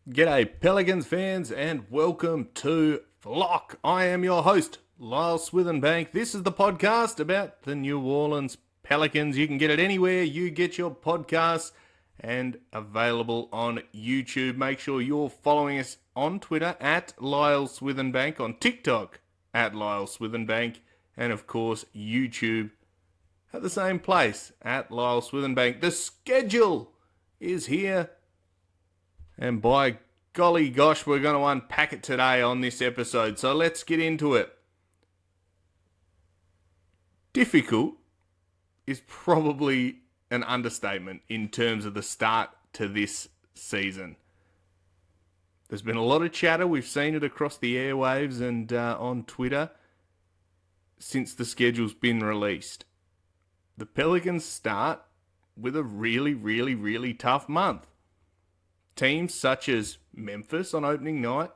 G'day Pelicans fans and welcome to Flock. I am your host, Lyle Swithenbank. This is the podcast about the New Orleans Pelicans. You can get it anywhere you get your podcasts and available on YouTube. Make sure you're following us on Twitter at Lyle Swithenbank, on TikTok at Lyle Swithenbank, and of course YouTube at the same place at Lyle Swithenbank. The schedule is here. And by golly gosh, we're going to unpack it today on this episode. So let's get into it. Difficult is probably an understatement in terms of the start to this season. There's been a lot of chatter. We've seen it across the airwaves and on Twitter since the schedule's been released. The Pelicans start with a really tough month. Teams such as Memphis on opening night,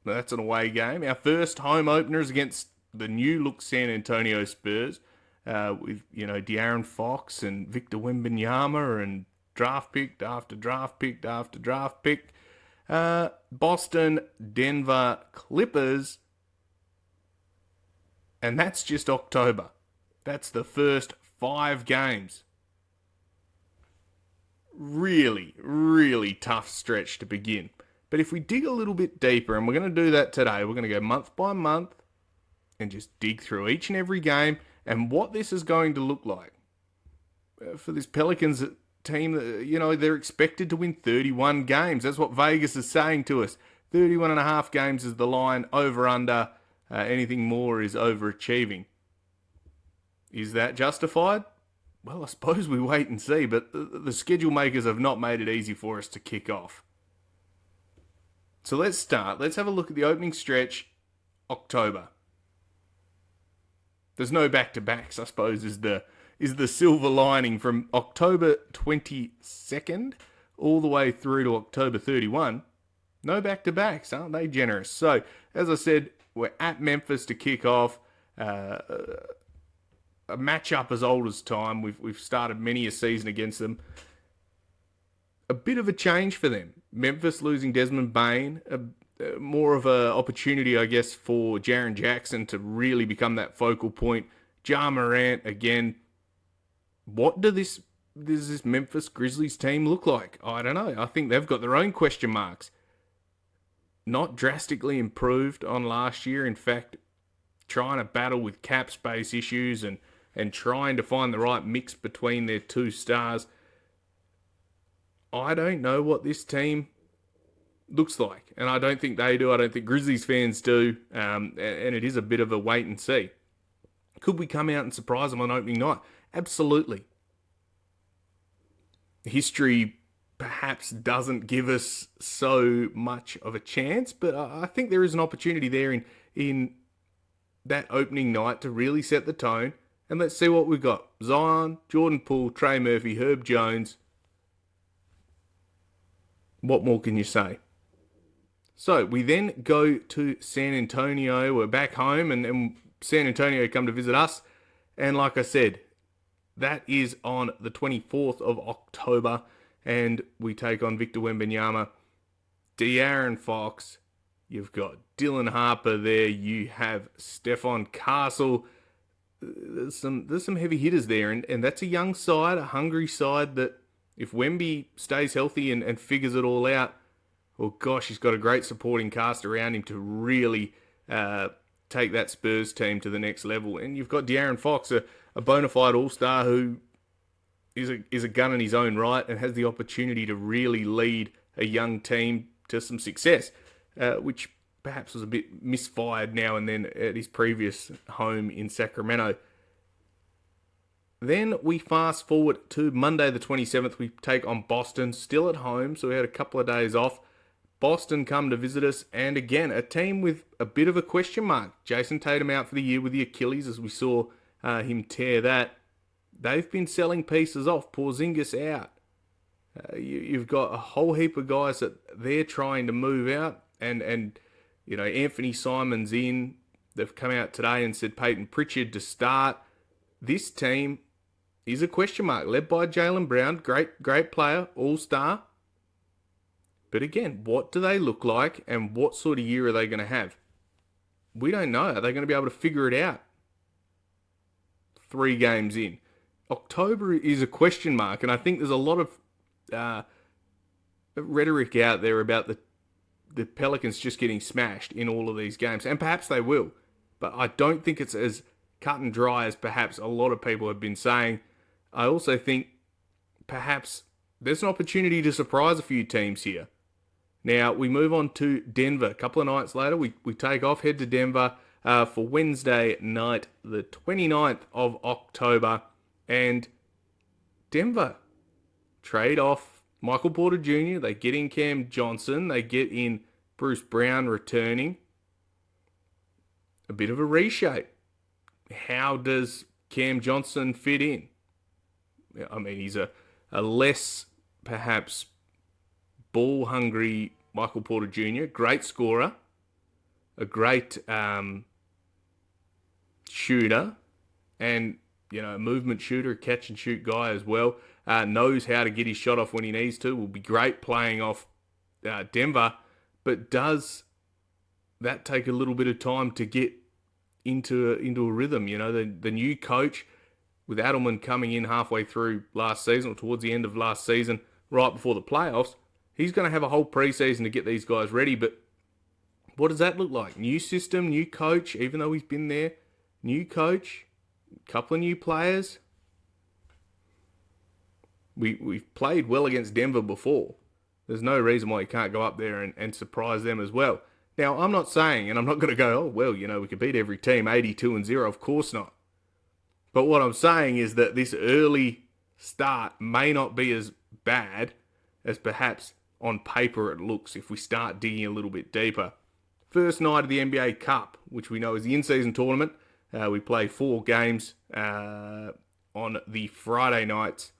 that's an away game. Our first home opener is against the new-look San Antonio Spurs, with De'Aaron Fox and Victor Wembanyama and draft pick after draft pick after draft pick. Boston, Denver, Clippers, and that's just October. That's the first 5 games. Really tough stretch to begin. But if we dig a little bit deeper, and we're going to do that today, we're going to go month by month and just dig through each and every game and what this is going to look like. For this Pelicans team, they're expected to win 31 games. That's what Vegas is saying to us. 31 and a half games is the line, over under. Anything more is overachieving. Is that justified? Well, I suppose we wait and see, but the schedule makers have not made it easy for us to kick off. So let's start. Let's have a look at the opening stretch, October. There's no back-to-backs, I suppose, is the silver lining from October 22nd all the way through to October 31. No back-to-backs, aren't they generous? So, as I said, we're at Memphis to kick off. A matchup as old as time. We've started many a season against them. A bit of a change for them. Memphis losing Desmond Bane. More of an opportunity, I guess, for Jaren Jackson to really become that focal point. Ja Morant again. What does this Memphis Grizzlies team look like? I don't know. I think they've got their own question marks. Not drastically improved on last year. In fact, trying to battle with cap space issues and trying to find the right mix between their two stars. I don't know what this team looks like, and I don't think they do. I don't think Grizzlies fans do, and it is a bit of a wait and see. Could we come out and surprise them on opening night? Absolutely. History perhaps doesn't give us so much of a chance, but I think there is an opportunity there in that opening night to really set the tone. And let's see what we've got. Zion, Jordan Poole, Trey Murphy, Herb Jones. What more can you say? So we then go to San Antonio. We're back home and San Antonio come to visit us. And like I said, that is on the 24th of October. And we take on Victor Wembanyama, De'Aaron Fox. You've got Dylan Harper there. You have Stephon Castle. There's some heavy hitters there, and that's a young side, a hungry side that if Wemby stays healthy and figures it all out, well, gosh, he's got a great supporting cast around him to really take that Spurs team to the next level. And you've got De'Aaron Fox, a bona fide all-star who is a gun in his own right and has the opportunity to really lead a young team to some success, which perhaps was a bit misfired now and then at his previous home in Sacramento. Then we fast forward to Monday the 27th. We take on Boston, still at home, so we had a couple of days off. Boston come to visit us, and again, a team with a bit of a question mark. Jason Tatum out for the year with the Achilles, as we saw him tear that. They've been selling pieces off. Porzingis out. You've got a whole heap of guys that they're trying to move out, and Anthony Simon's in. They've come out today and said Peyton Pritchard to start. This team is a question mark, led by Jaylen Brown, great player, all-star. But again, what do they look like and what sort of year are they going to have? We don't know. Are they going to be able to figure it out 3 games in? October is a question mark, and I think there's a lot of rhetoric out there about the Pelicans just getting smashed in all of these games, and perhaps they will. But I don't think it's as cut and dry as perhaps a lot of people have been saying. I also think perhaps there's an opportunity to surprise a few teams here. Now, we move on to Denver. A couple of nights later, we take off, head to Denver for Wednesday night, the 29th of October. And Denver trade off Michael Porter Jr., they get in Cam Johnson, they get in Bruce Brown returning. A bit of a reshape. How does Cam Johnson fit in? I mean, he's a less, perhaps, ball-hungry Michael Porter Jr., great scorer, a great shooter, and, a movement shooter, a catch-and-shoot guy as well. Knows how to get his shot off when he needs to. Will be great playing off Denver, but does that take a little bit of time to get into a rhythm? The new coach, with Adelman coming in halfway through last season, or towards the end of last season, right before the playoffs, he's going to have a whole preseason to get these guys ready. But what does that look like? New system, new coach, even though he's been there. New coach, couple of new players. We've played well against Denver before. There's no reason why you can't go up there and surprise them as well. Now, I'm not saying, and I'm not going to go, we could beat every team 82-0. Of course not. But what I'm saying is that this early start may not be as bad as perhaps on paper it looks if we start digging a little bit deeper. First night of the NBA Cup, which we know is the in-season tournament. We play 4 games on the Friday nights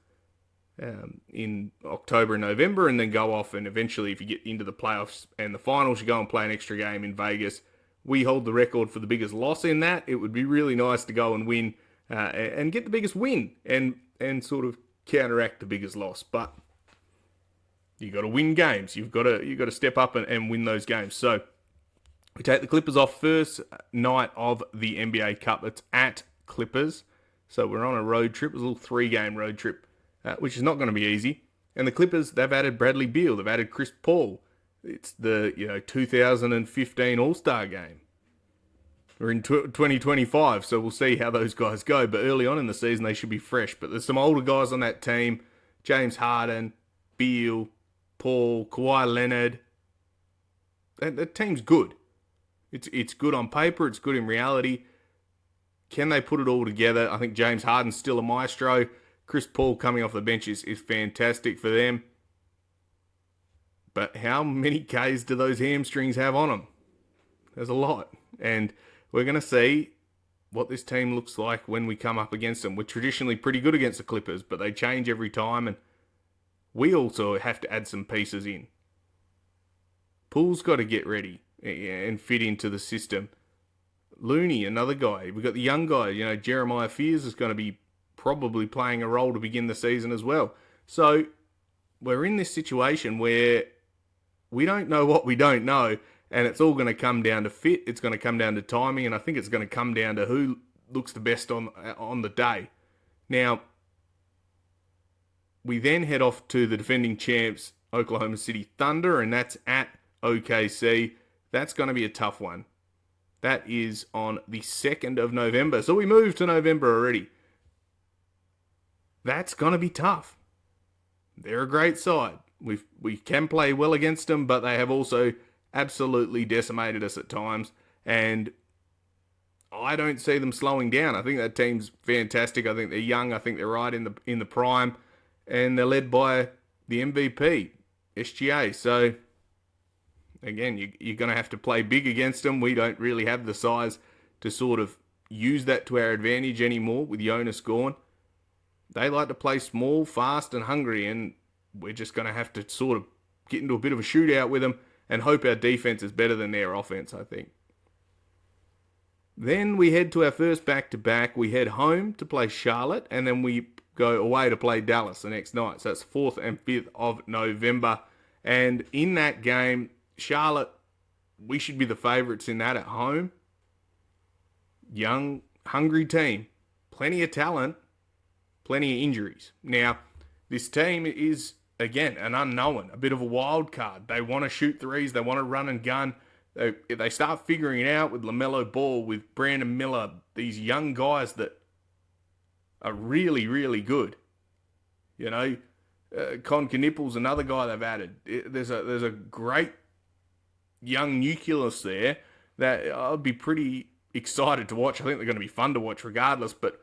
in October and November, and then go off, and eventually if you get into the playoffs and the finals, you go and play an extra game in Vegas. We hold the record for the biggest loss in that. It would be really nice to go and win and get the biggest win and sort of counteract the biggest loss. But you got to win games. You've got to step up and win those games. So we take the Clippers off first night of the NBA Cup. It's at Clippers. So we're on a road trip. It's a little 3-game road trip, which is not going to be easy. And the Clippers, they've added Bradley Beal. They've added Chris Paul. It's the 2015 All-Star game. We're in 2025, so we'll see how those guys go. But early on in the season, they should be fresh. But there's some older guys on that team. James Harden, Beal, Paul, Kawhi Leonard. That team's good. It's good on paper. It's good in reality. Can they put it all together? I think James Harden's still a maestro. Chris Paul coming off the bench is fantastic for them. But how many Ks do those hamstrings have on them? There's a lot. And we're going to see what this team looks like when we come up against them. We're traditionally pretty good against the Clippers, but they change every time, and we also have to add some pieces in. Pool's got to get ready and fit into the system. Looney, another guy. We've got the young guy. Jeremiah Fears is going to be probably playing a role to begin the season as well. So we're in this situation where we don't know what we don't know, and it's all going to come down to fit. It's going to come down to timing, and I think it's going to come down to who looks the best on the day. Now, we then head off to the defending champs, Oklahoma City Thunder, and that's at OKC. That's going to be a tough one. That is on the 2nd of November. So we moved to November already. That's going to be tough. They're a great side. We can play well against them, but they have also absolutely decimated us at times. And I don't see them slowing down. I think that team's fantastic. I think they're young. I think they're right in the prime. And they're led by the MVP, SGA. So, again, you're going to have to play big against them. We don't really have the size to sort of use that to our advantage anymore with Jonas gone. They like to play small, fast, and hungry, and we're just going to have to sort of get into a bit of a shootout with them and hope our defense is better than their offense, I think. Then we head to our first back-to-back. We head home to play Charlotte, and then we go away to play Dallas the next night. So that's 4th and 5th of November. And in that game, Charlotte, we should be the favourites in that at home. Young, hungry team. Plenty of talent. Plenty of injuries. Now, this team is, again, an unknown. A bit of a wild card. They want to shoot threes. They want to run and gun. If they start figuring it out with LaMelo Ball, with Brandon Miller, these young guys that are really, really good. You know, Con Knippel's another guy they've added. There's a great young nucleus there that I'd be pretty excited to watch. I think they're going to be fun to watch regardless, but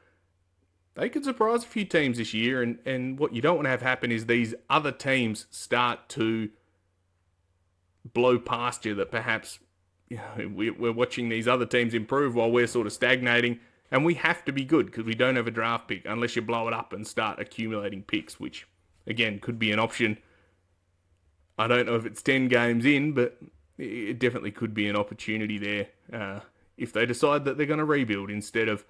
they could surprise a few teams this year. And what you don't want to have happen is these other teams start to blow past you, that perhaps we're watching these other teams improve while we're sort of stagnating. And we have to be good because we don't have a draft pick unless you blow it up and start accumulating picks, which, again, could be an option. I don't know if it's 10 games in, but it definitely could be an opportunity there if they decide that they're going to rebuild instead of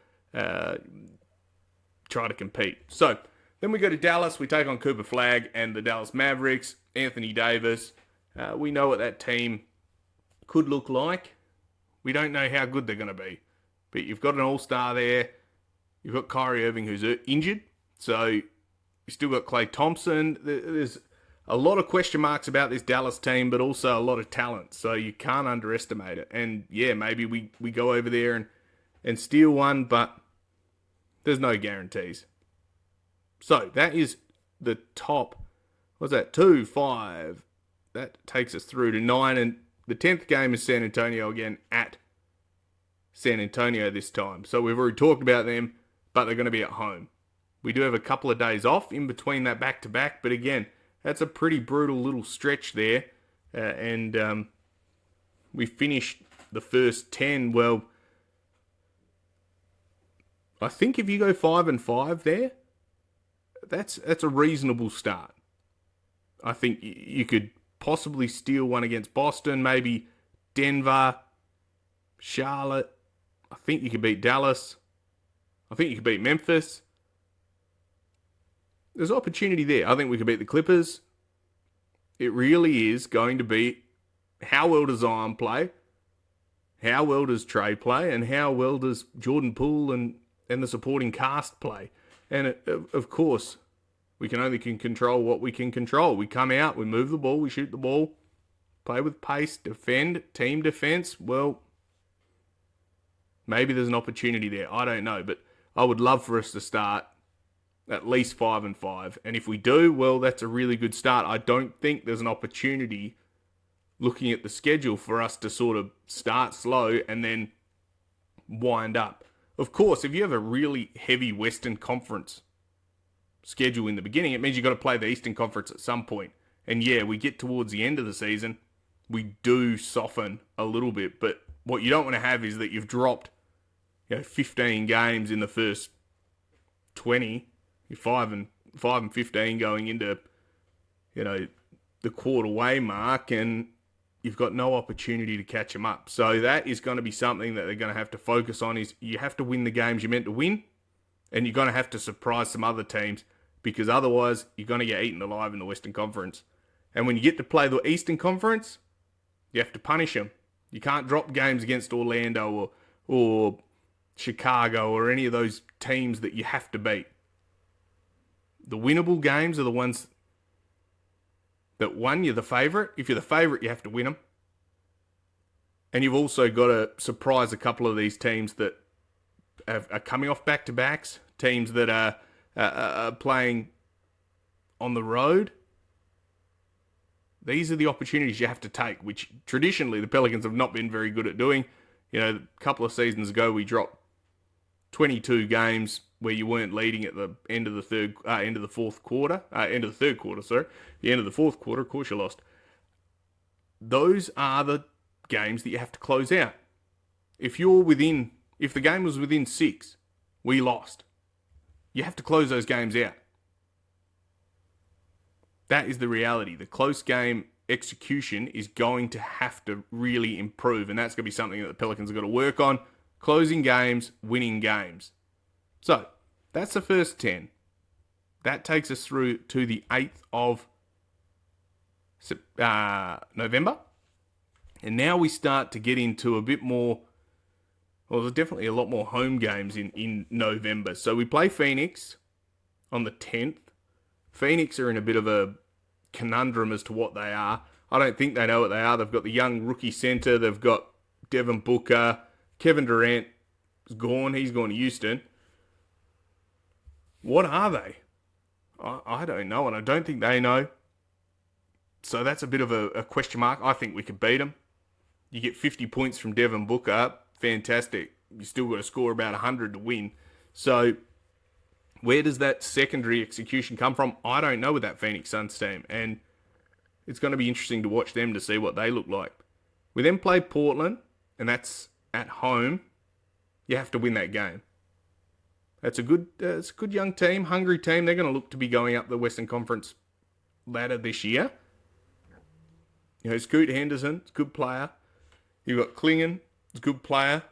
try to compete. So then we go to Dallas. We take on Cooper Flagg and the Dallas Mavericks. Anthony Davis. We know what that team could look like. We don't know how good they're going to be. But you've got an all-star there. You've got Kyrie Irving, who's injured. So you've still got Klay Thompson. There's a lot of question marks about this Dallas team, but also a lot of talent. So you can't underestimate it. And yeah, maybe we go over there and steal one, but there's no guarantees. So that is the top, what's that, 2, 5. That takes us through to 9. And the 10th game is San Antonio again at San Antonio this time. So we've already talked about them, but they're going to be at home. We do have a couple of days off in between that back-to-back, but again, that's a pretty brutal little stretch there. And we finished the first 10. Well, I think if you go 5-5 there, that's a reasonable start. I think you could possibly steal one against Boston, maybe Denver, Charlotte. I think you could beat Dallas. I think you could beat Memphis. There's opportunity there. I think we could beat the Clippers. It really is going to be how well does Zion play, how well does Trey play, and how well does Jordan Poole and the supporting cast play. And of course, we can control what we can control. We come out, we move the ball, we shoot the ball, play with pace, defend, team defense. Well, maybe there's an opportunity there. I don't know, but I would love for us to start at least 5-5. And if we do, well, that's a really good start. I don't think there's an opportunity, looking at the schedule, for us to sort of start slow and then wind up. Of course, if you have a really heavy Western Conference schedule in the beginning, it means you've got to play the Eastern Conference at some point. And yeah, we get towards the end of the season, we do soften a little bit. But what you don't want to have is that you've dropped 15 games in the first 20. You're 5-15 going into, the quarter way mark, and you've got no opportunity to catch them up. So that is going to be something that they're going to have to focus on. Is you have to win the games you're meant to win, and you're going to have to surprise some other teams, because otherwise you're going to get eaten alive in the Western Conference. And when you get to play the Eastern Conference, you have to punish them. You can't drop games against Orlando or Chicago or any of those teams that you have to beat. The winnable games are the ones that, one, you're the favourite. If you're the favourite, you have to win them. And you've also got to surprise a couple of these teams that are coming off back-to-backs, teams that are playing on the road. These are the opportunities you have to take, which traditionally the Pelicans have not been very good at doing. A couple of seasons ago, we dropped 22 games where you weren't leading at the end of the third quarter, of course you lost. Those are the games that you have to close out. If the game was within 6, we lost. You have to close those games out. That is the reality. The close game execution is going to have to really improve, and that's going to be something that the Pelicans have got to work on. Closing games, winning games. So, that's the first 10. That takes us through to the 8th of November. And now we start to get into a bit more, well, there's definitely a lot more home games in November. So we play Phoenix on the 10th. Phoenix are in a bit of a conundrum as to what they are. I don't think they know what they are. They've got the young rookie center. They've got Devin Booker. Kevin Durant is gone. He's gone to Houston. What are they? I don't know, and I don't think they know. So that's a bit of a question mark. I think we could beat them. You get 50 points from Devin Booker. Fantastic. You still got to score about 100 to win. So where does that secondary execution come from? I don't know with that Phoenix Suns team. And it's going to be interesting to watch them to see what they look like. We then play Portland, and that's at home. You have to win that game. It's a good young team, hungry team. They're going to look to be going up the Western Conference ladder this year. You know, Scoot Henderson, it's a good player. You've got Klingon, it's a good player.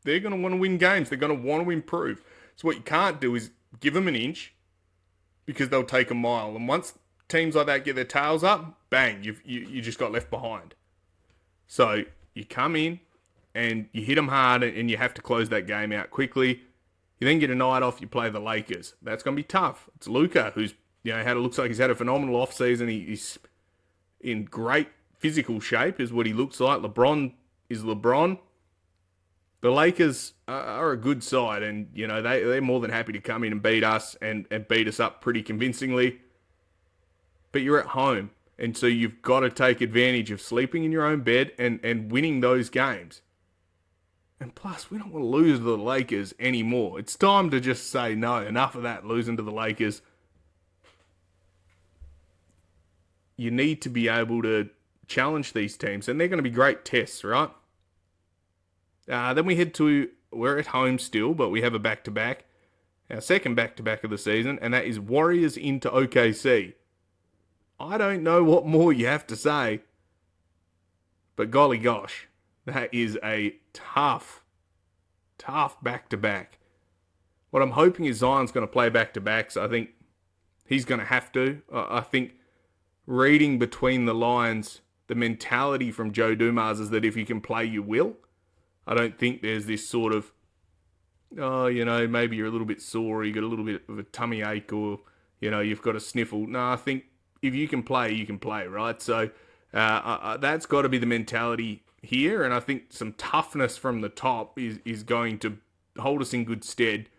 They're going to want to win games. They're going to want to improve. So what you can't do is give them an inch because they'll take a mile. And once teams like that get their tails up, bang, you just got left behind. So you come in and you hit them hard and you have to close that game out quickly. You then get a night off, you play the Lakers. That's going to be tough. It's Luka, who's, looks like he's had a phenomenal offseason. He's in great physical shape, is what he looks like. LeBron is LeBron. The Lakers are a good side, and, they're more than happy to come in and beat us and beat us up pretty convincingly. But you're at home, and so you've got to take advantage of sleeping in your own bed and winning those games. And plus, we don't want to lose to the Lakers anymore. It's time to just say, no, enough of that, losing to the Lakers. You need to be able to challenge these teams, and they're going to be great tests, right? Then we're at home still, but we have a back-to-back. Our second back-to-back of the season, and that is Warriors into OKC. I don't know what more you have to say, but golly gosh, that is a tough back-to-back. What I'm hoping is Zion's going to play back-to-backs. I think he's going to have to. I think reading between the lines, the mentality from Joe Dumars is that if you can play, you will. I don't think there's this sort of, maybe you're a little bit sore, you got a little bit of a tummy ache, or, you've got a sniffle. No, I think if you can play, right? So that's got to be the mentality here, and I think some toughness from the top is going to hold us in good stead,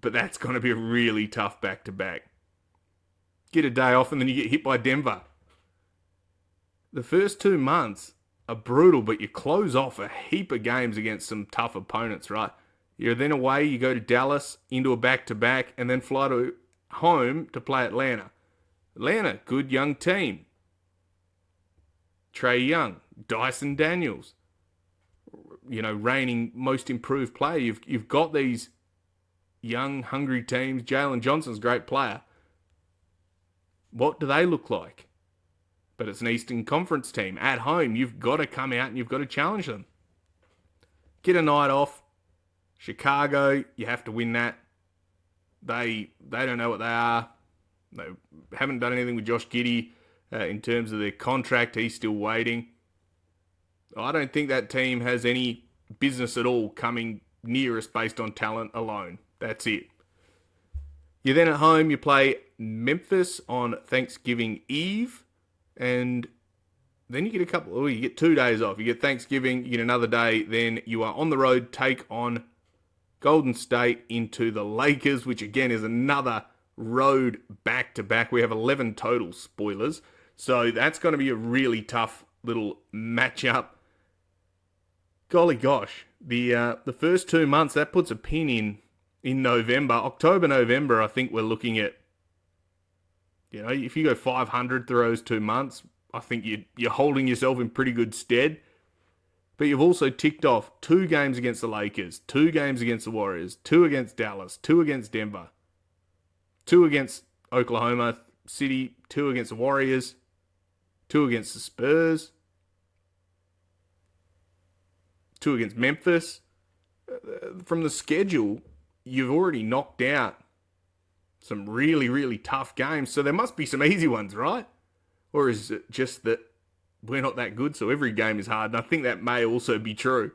but that's going to be a really tough back-to-back. Get a day off and then you get hit by Denver. The first 2 months are brutal, but you close off a heap of games against some tough opponents, right? You're then away, you go to Dallas, into a back-to-back, and then fly to home to play Atlanta. Atlanta, good young team. Trae Young, Dyson Daniels, reigning most improved player. You've got these young, hungry teams. Jalen Johnson's a great player. What do they look like? But it's an Eastern Conference team. At home, you've got to come out and you've got to challenge them. Get a night off. Chicago, you have to win that. They don't know what they are. They haven't done anything with Josh Giddey in terms of their contract. He's still waiting. I don't think that team has any business at all coming near us based on talent alone. That's it. You're then at home, you play Memphis on Thanksgiving Eve, and then you get 2 days off. You get Thanksgiving, you get another day, then you are on the road, take on Golden State into the Lakers, which again is another road back-to-back. We have 11 total, spoilers. So that's going to be a really tough little matchup. Golly gosh, the first 2 months, that puts a pin in November. October, November, I think we're looking at, if you go 500 through those 2 months, I think you're holding yourself in pretty good stead. But you've also ticked off 2 games against the Lakers, 2 games against the Warriors, 2 against Dallas, 2 against Denver, 2 against Oklahoma City, 2 against the Warriors, 2 against the Spurs, 2 against Memphis. From the schedule, you've already knocked out some really, really tough games. So there must be some easy ones, right? Or is it just that we're not that good, so every game is hard? And I think that may also be true.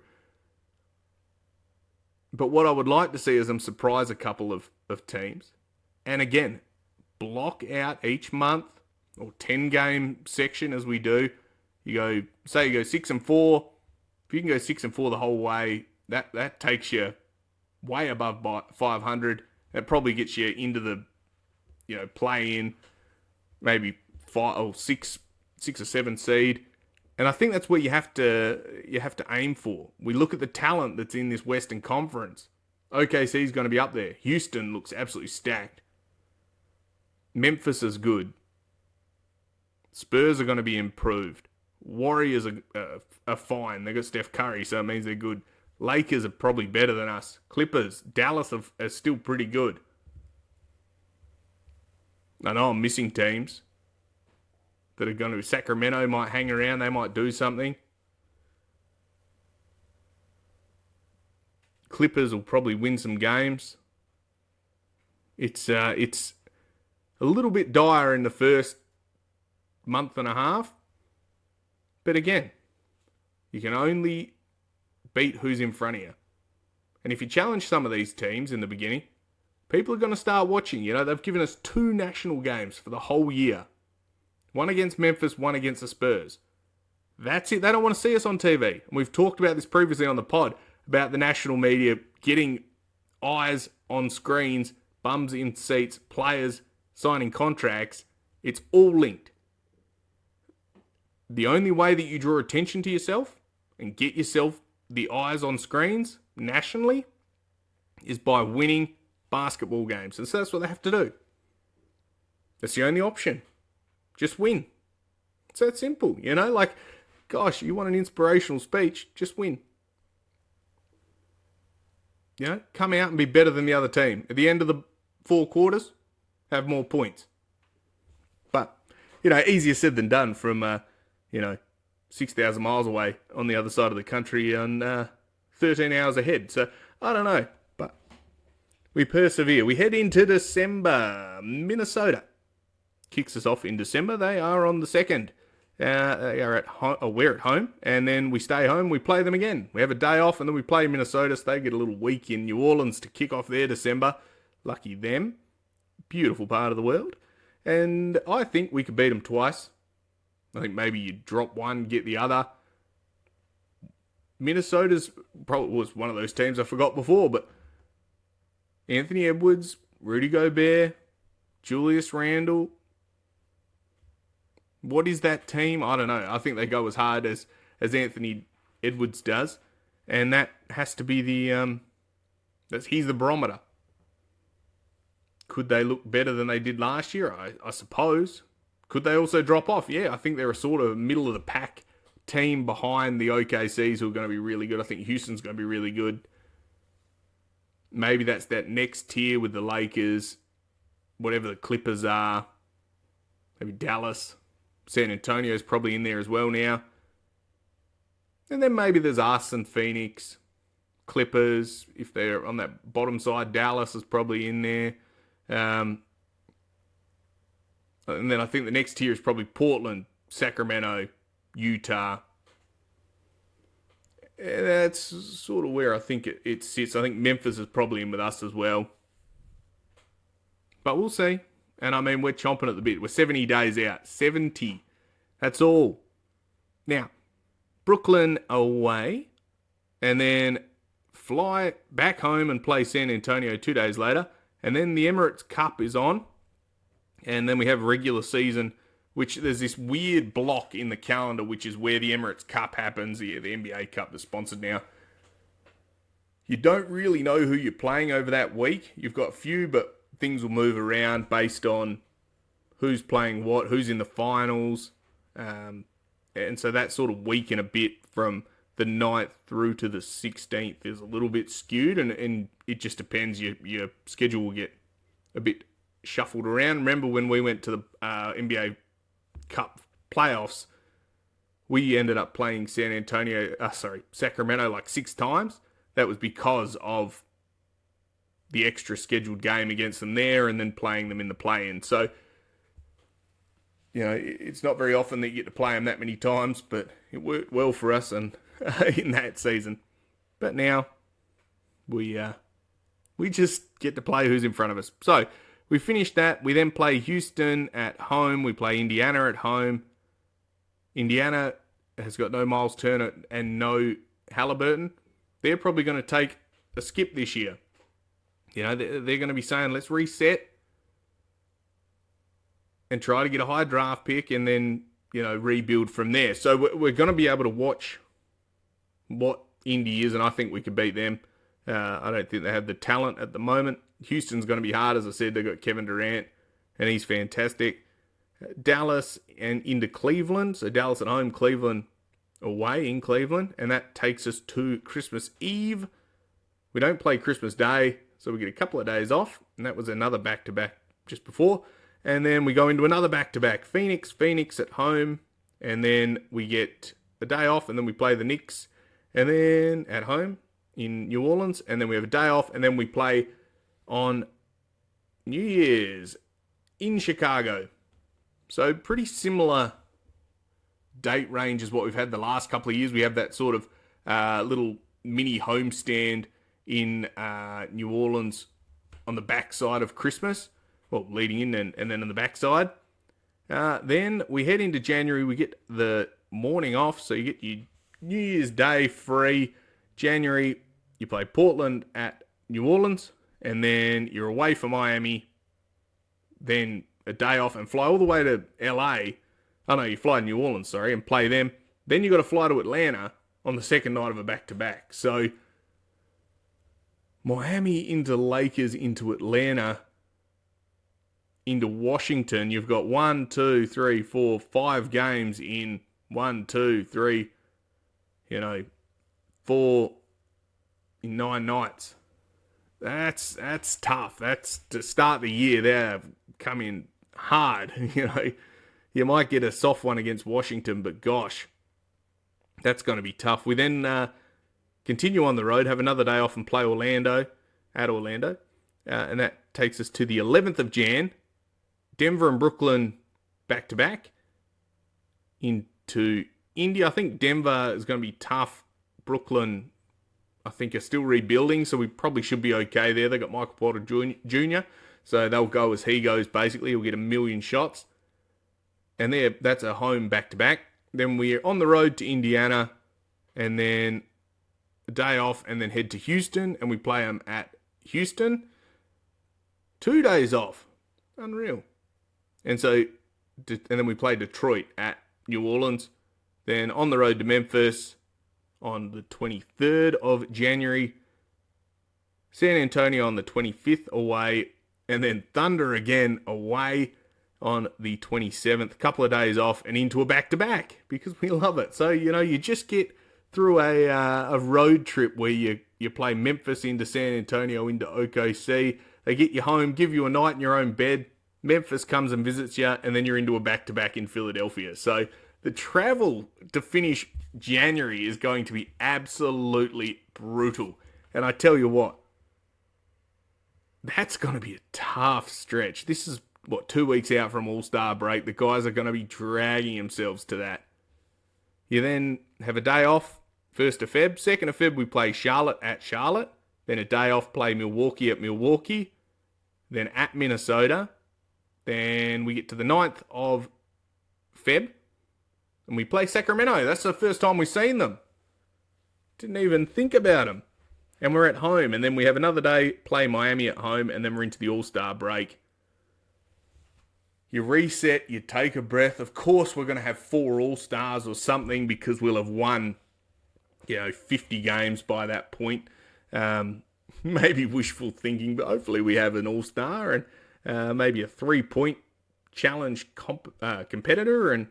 But what I would like to see is them surprise a couple of teams. And again, block out each month or 10-game section as we do. You go 6-4. If you can go 6-4 the whole way, that takes you way above 500. That probably gets you into the, play in, maybe 6 or 7 seed. And I think that's where you have to aim for. We look at the talent that's in this Western Conference. OKC's going to be up there. Houston looks absolutely stacked. Memphis is good. Spurs are going to be improved. Warriors are fine. They've got Steph Curry, so it means they're good. Lakers are probably better than us. Clippers, Dallas are still pretty good. I know I'm missing teams that are going to... Sacramento might hang around. They might do something. Clippers will probably win some games. It's a little bit dire in the first month and a half. But again, you can only beat who's in front of you. And if you challenge some of these teams in the beginning, people are going to start watching. They've given us 2 national games for the whole year. One against Memphis, one against the Spurs. That's it. They don't want to see us on TV. And we've talked about this previously on the pod, about the national media getting eyes on screens, bums in seats, players signing contracts. It's all linked. The only way that you draw attention to yourself and get yourself the eyes on screens nationally is by winning basketball games. And so that's what they have to do. That's the only option. Just win. It's that simple, gosh, you want an inspirational speech, just win. Come out and be better than the other team. At the end of the 4 quarters, have more points. But, easier said than done from, 6,000 miles away on the other side of the country and 13 hours ahead. So, I don't know, but we persevere. We head into December. Minnesota kicks us off in December. They are on the 2nd. They are we're at home, and then we stay home. We play them again. We have a day off, and then we play Minnesota. So they get a little week in New Orleans to kick off their December. Lucky them. Beautiful part of the world. And I think we could beat them twice. I think maybe you drop one, get the other. Minnesota's probably was one of those teams I forgot before, but Anthony Edwards, Rudy Gobert, Julius Randle. What is that team? I don't know. I think they go as hard as Anthony Edwards does. And that has to be he's the barometer. Could they look better than they did last year? I suppose. Could they also drop off? Yeah, I think they're a sort of middle of the pack team behind the OKCs who are going to be really good. I think Houston's going to be really good. Maybe that's that next tier with the Lakers, whatever the Clippers are. Maybe Dallas. San Antonio's probably in there as well now. And then maybe there's us and Phoenix. Clippers, if they're on that bottom side. Dallas is probably in there. And then I think the next tier is probably Portland, Sacramento, Utah. And that's sort of where I think it sits. I think Memphis is probably in with us as well. But we'll see. And I mean, we're chomping at the bit. We're 70 days out. 70. That's all. Now, Brooklyn away. And then fly back home and play San Antonio 2 days later. And then the Emirates Cup is on. And then we have regular season, which there's this weird block in the calendar, which is where the Emirates Cup happens. The NBA Cup is sponsored now. You don't really know who you're playing over that week. You've got a few, but things will move around based on who's playing what, who's in the finals. And so that sort of week and a bit from the 9th through to the 16th is a little bit skewed, and it just depends. Your schedule will get a bit shuffled around. Remember when we went to the NBA Cup playoffs, we ended up playing Sacramento like 6 times. That was because of the extra scheduled game against them there and then playing them in the play-in. So, it's not very often that you get to play them that many times, but it worked well for us and in that season. But now we just get to play who's in front of us. So we finished that. We then play Houston at home. We play Indiana at home. Indiana has got no Miles Turner and no Halliburton. They're probably going to take a skip this year. They're going to be saying, let's reset and try to get a high draft pick and then, rebuild from there. So we're going to be able to watch what Indy is, and I think we could beat them. I don't think they have the talent at the moment. Houston's going to be hard, as I said. They've got Kevin Durant, and he's fantastic. Dallas and into Cleveland. So Dallas at home, Cleveland away in Cleveland, and that takes us to Christmas Eve. We don't play Christmas Day, so we get a couple of days off, and that was another back-to-back just before. And then we go into another back-to-back. Phoenix at home, and then we get a day off, and then we play the Knicks, and then at home in New Orleans, and then we have a day off, and then we play on New Year's in Chicago. So pretty similar date range as what we've had the last couple of years. We have that sort of little mini homestand in New Orleans on the backside of Christmas. Well, leading in and then on the backside. Then we head into January. We get the morning off, so you get your New Year's Day free. January, you play Portland at New Orleans, and then you're away from Miami. Then a day off and fly all the way to LA. Oh no, you fly to New Orleans, and play them. Then you got to fly to Atlanta on the second night of a back-to-back. So Miami into Lakers into Atlanta into Washington. You've got 5 games in 4 in 9 nights. That's tough. That's to start the year. They've come in hard. You might get a soft one against Washington, but gosh, that's going to be tough. We then continue on the road, have another day off and play at Orlando. And that takes us to the 11th of Jan. Denver and Brooklyn back-to-back into Indy. I think Denver is going to be tough. Brooklyn, I think, are still rebuilding, so we probably should be okay there. They got Michael Porter Jr., so they'll go as he goes, basically. He'll get 1 million shots. And that's a home back-to-back. Then we're on the road to Indiana, and then a day off, and then head to Houston, and we play them at Houston. 2 days off. Unreal. And then we play Detroit at New Orleans. Then on the road to Memphis on the 23rd of January. San Antonio on the 25th away. And then Thunder again away on the 27th. A couple of days off and into a back-to-back because we love it. So, you just get through a road trip where you play Memphis into San Antonio into OKC. They get you home, give you a night in your own bed. Memphis comes and visits you, and then you're into a back-to-back in Philadelphia. So the travel to finish January is going to be absolutely brutal. And I tell you what, that's going to be a tough stretch. This is, 2 weeks out from All-Star break. The guys are going to be dragging themselves to that. You then have a day off, 1st of Feb. 2nd of Feb, we play Charlotte at Charlotte. Then a day off, play Milwaukee at Milwaukee. Then at Minnesota. Then we get to the 9th of Feb. And we play Sacramento. That's the first time we've seen them. Didn't even think about them. And we're at home. And then we have another day, play Miami at home. And then we're into the All-Star break. You reset, you take a breath. Of course, we're going to have 4 All-Stars or something because we'll have won, 50 games by that point. Maybe wishful thinking, but hopefully we have an All-Star and maybe a 3-point challenge competitor, and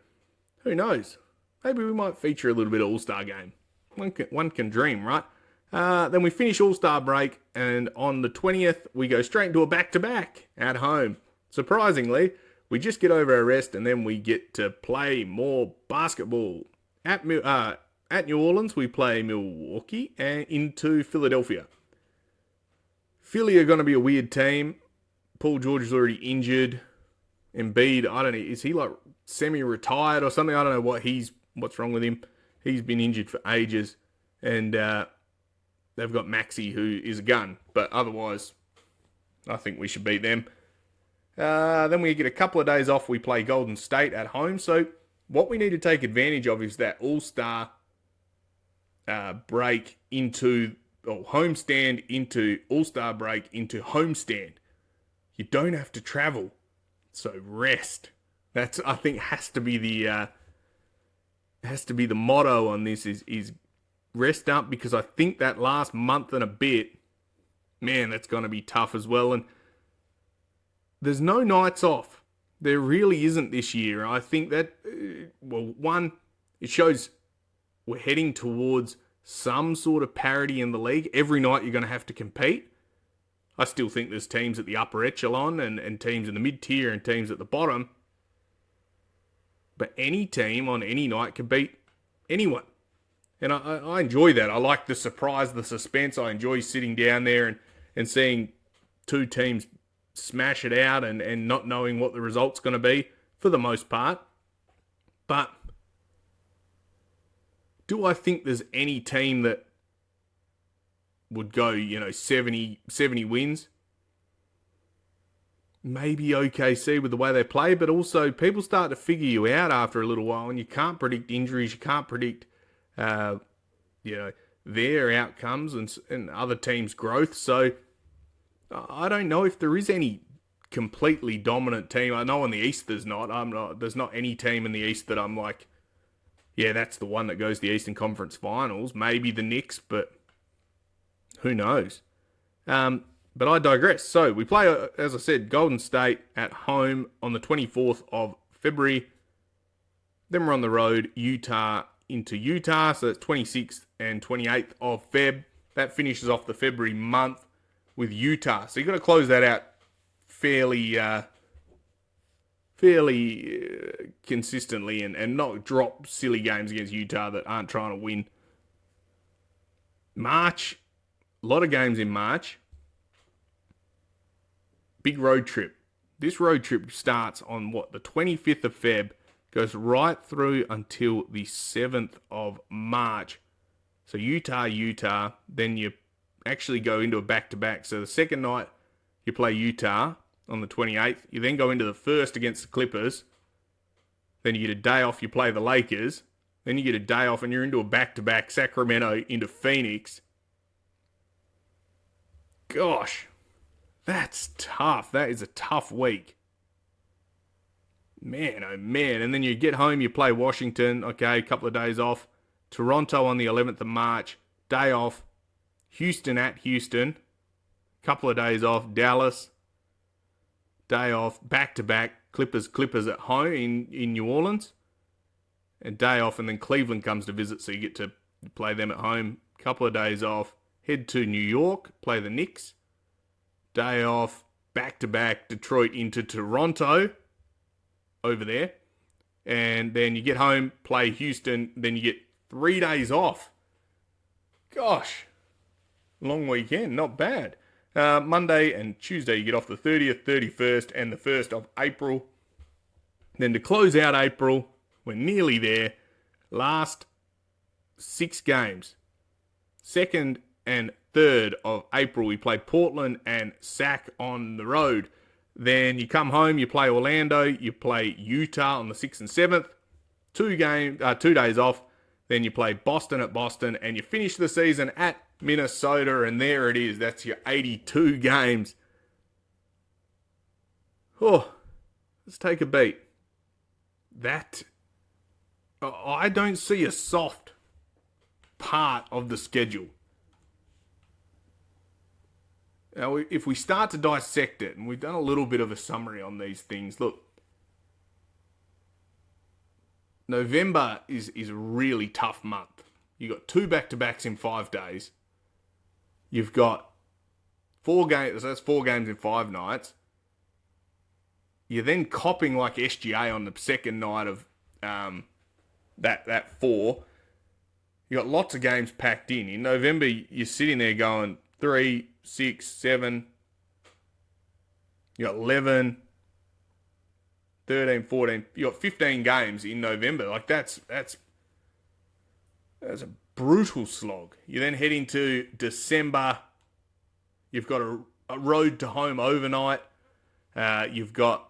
who knows? Maybe we might feature a little bit of All-Star game. One can dream, right? Then we finish All-Star break, and on the 20th, we go straight into a back-to-back at home. Surprisingly, we just get over our rest, and then we get to play more basketball. At New Orleans, we play Milwaukee and into Philadelphia. Philly are going to be a weird team. Paul George is already injured. Embiid, I don't know, is he like semi-retired or something? I don't know what's wrong with him. He's been injured for ages. And they've got Maxey, who is a gun. But otherwise, I think we should beat them. Then we get a couple of days off. We play Golden State at home. So what we need to take advantage of is that All-Star break into, or homestand into All-Star break into homestand. You don't have to travel. So rest. That's, I think, has to be the motto on this is rest up, because I think that last month and a bit, man, that's going to be tough as well. And there's no nights off. There really isn't this year. I think that, one, it shows we're heading towards some sort of parity in the league. Every night you're going to have to compete. I still think there's teams at the upper echelon and teams in the mid-tier and teams at the bottom. But any team on any night can beat anyone. And I enjoy that. I like the surprise, the suspense. I enjoy sitting down there and seeing two teams smash it out and not knowing what the result's going to be for the most part. But do I think there's any team that would go, 70 wins? Maybe OKC with the way they play, but also people start to figure you out after a little while, and you can't predict injuries, you can't predict, their outcomes and other teams' growth. So I don't know if there is any completely dominant team. I know in the East there's not. There's not any team in the East that I'm like, yeah, that's the one that goes to the Eastern Conference Finals. Maybe the Knicks, but who knows? But I digress. So we play, as I said, Golden State at home on the 24th of February. Then we're on the road, Utah into Utah. So that's 26th and 28th of Feb. That finishes off the February month with Utah. So you've got to close that out fairly consistently and not drop silly games against Utah that aren't trying to win. March, a lot of games in March. Big road trip. This road trip starts on the 25th of Feb, goes right through until the 7th of March. So Utah, then you actually go into a back-to-back. So the second night, you play Utah on the 28th. You then go into the first against the Clippers. Then you get a day off, you play the Lakers. Then you get a day off and you're into a back-to-back, Sacramento into Phoenix. Gosh, that's tough. That is a tough week. Man, oh man. And then you get home, you play Washington. Okay, a couple of days off. Toronto on the 11th of March. Day off. Houston at Houston. Couple of days off. Dallas. Day off. Back-to-back. Clippers at home in New Orleans. And day off, and then Cleveland comes to visit, so you get to play them at home. Couple of days off. Head to New York. Play the Knicks. Day off. Back-to-back. Detroit into Toronto. Over there. And then you get home, play Houston, then you get 3 days off. Gosh. Long weekend, not bad. Monday and Tuesday you get off the 30th, 31st, and the 1st of April. Then to close out April, we're nearly there. Last 6 games. 2nd and 3rd of April, we play Portland and Sac on the road. Then you come home, you play Orlando, you play Utah on the 6th and 7th. 2 days off. Then you play Boston at Boston, and you finish the season at Minnesota, and there it is. That's your 82 games. Oh, let's take a beat. I don't see a soft part of the schedule. Now, if we start to dissect it, and we've done a little bit of a summary on these things, look, November is a really tough month. You've got 2 back-to-backs in 5 days. You've got 4 games, so that's 4 games in 5 nights. You're then copping like SGA on the second night of that 4. You got lots of games packed in. In November, you're sitting there going, 3, 6, 7. You got 11, 13, 14. You got 15 games in November. Like that's a brutal slog. You then head into December. You've got a road to home overnight. You've got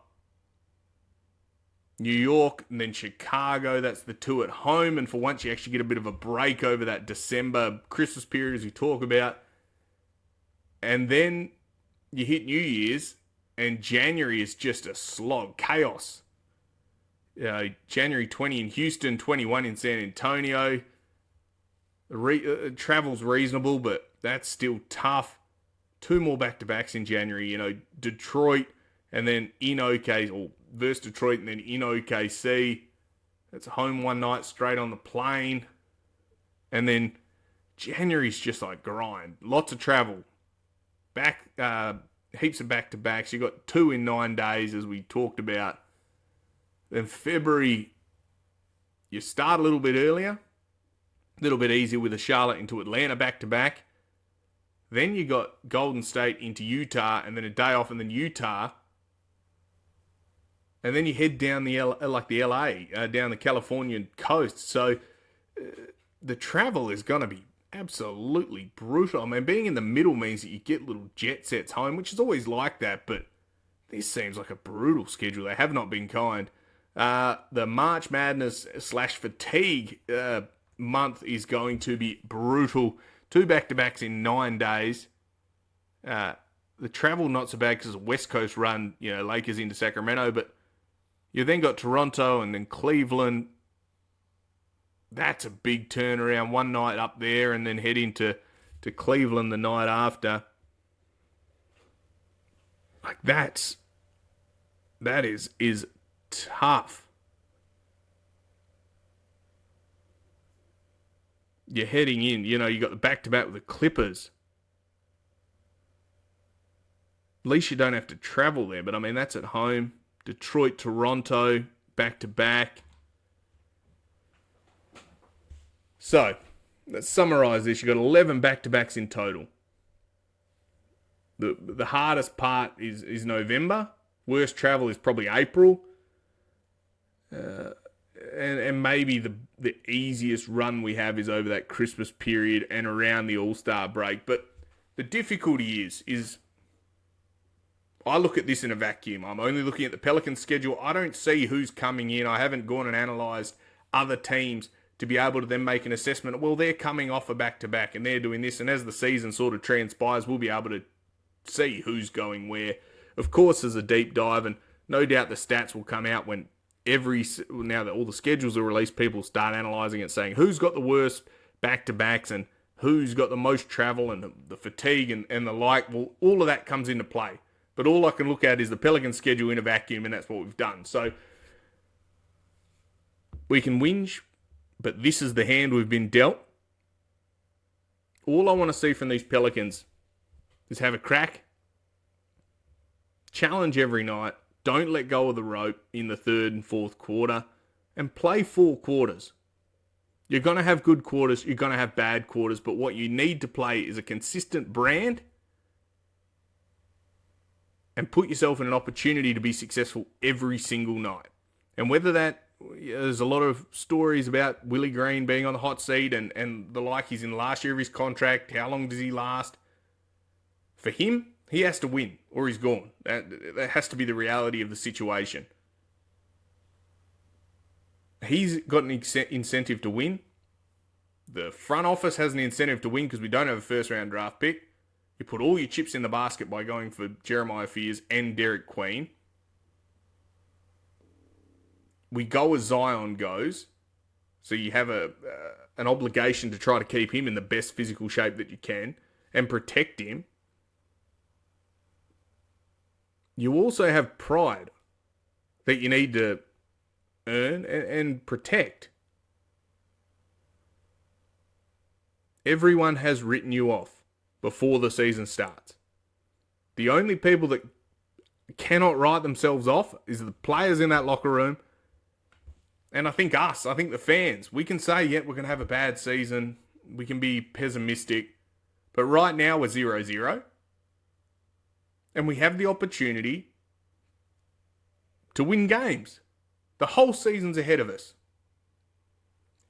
New York and then Chicago. That's the two at home. And for once, you actually get a bit of a break over that December Christmas period, as we talk about. And then you hit New Year's, and January is just a slog, chaos. January 20 in Houston, 21 in San Antonio. Travel's reasonable, but that's still tough. 2 more back-to-backs in January. Detroit and then in OKC, or versus Detroit and then in OKC. That's a home one night, straight on the plane. And then January's just like grind. Lots of travel. Heaps of back-to-backs. You got 2 in 9 days, as we talked about. Then February, you start a little bit earlier. A little bit easier with a Charlotte into Atlanta back-to-back. Then you got Golden State into Utah, and then a day off, and then Utah. And then you head down the LA, down the Californian coast. So the travel is going to be absolutely brutal. I mean, being in the middle means that you get little jet sets home, which is always like that, but this seems like a brutal schedule. They have not been kind. The March Madness / fatigue month is going to be brutal. 2 back-to-backs in 9 days. The travel not so bad because it's a West Coast run, Lakers into Sacramento, but you then got Toronto and then Cleveland. That's a big turnaround. One night up there and then head into Cleveland the night after. Like that is tough. You're heading in, you got the back-to-back with the Clippers. At least you don't have to travel there, but I mean, that's at home. Detroit, Toronto, back-to-back. So, let's summarize this. You've got 11 back-to-backs in total. The hardest part is November. Worst travel is probably April. And maybe the easiest run we have is over that Christmas period and around the All-Star break. But the difficulty is I look at this in a vacuum. I'm only looking at the Pelicans schedule. I don't see who's coming in. I haven't gone and analysed other teams to be able to then make an assessment. Well, they're coming off a back-to-back and they're doing this. And as the season sort of transpires, we'll be able to see who's going where. Of course, there's a deep dive, and no doubt the stats will come out when now that all the schedules are released, people start analysing it, saying who's got the worst back-to-backs and who's got the most travel and the fatigue and the like. Well, all of that comes into play. But all I can look at is the Pelicans schedule in a vacuum, and that's what we've done. So we can whinge, but this is the hand we've been dealt. All I want to see from these Pelicans is have a crack, challenge every night, don't let go of the rope in the 3rd and 4th quarter, and play 4 quarters. You're going to have good quarters, you're going to have bad quarters, but what you need to play is a consistent brand and put yourself in an opportunity to be successful every single night. And whether that, there's a lot of stories about Willie Green being on the hot seat and the like. He's in the last year of his contract. How long does he last? For him, he has to win or he's gone. That has to be the reality of the situation. He's got an incentive to win. The front office has an incentive to win because we don't have a first-round draft pick. You put all your chips in the basket by going for Jeremiah Fears and Derek Queen. We go as Zion goes. So you have an obligation to try to keep him in the best physical shape that you can and protect him. You also have pride that you need to earn and protect. Everyone has written you off before the season starts. The only people that cannot write themselves off is the players in that locker room. And I think the fans. We can say, yeah, we're going to have a bad season. We can be pessimistic. But right now we're 0-0. And we have the opportunity to win games. The whole season's ahead of us.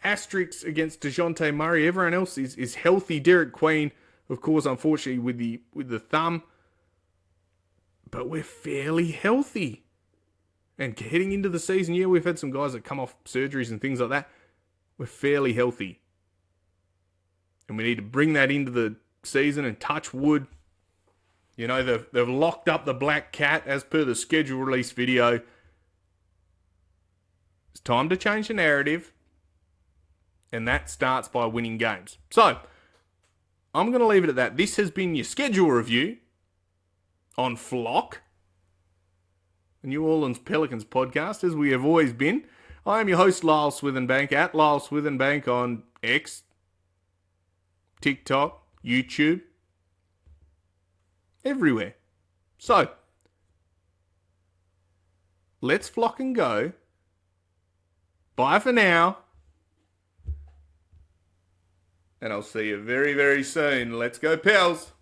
Asterix against DeJounte Murray. Everyone else is healthy. Derek Queen, of course, unfortunately, with the thumb. But we're fairly healthy. And heading into the season, yeah, we've had some guys that come off surgeries and things like that. We're fairly healthy. And we need to bring that into the season and touch wood. You know, they've locked up the black cat as per the schedule release video. It's time to change the narrative. And that starts by winning games. So, I'm going to leave it at that. This has been your schedule review on Flock, the New Orleans Pelicans podcast, as we have always been. I am your host, Lyle Swithenbank, at Lyle Swithenbank on X, TikTok, YouTube, everywhere. So, let's flock and go. Bye for now. And I'll see you very, very soon. Let's go, pals.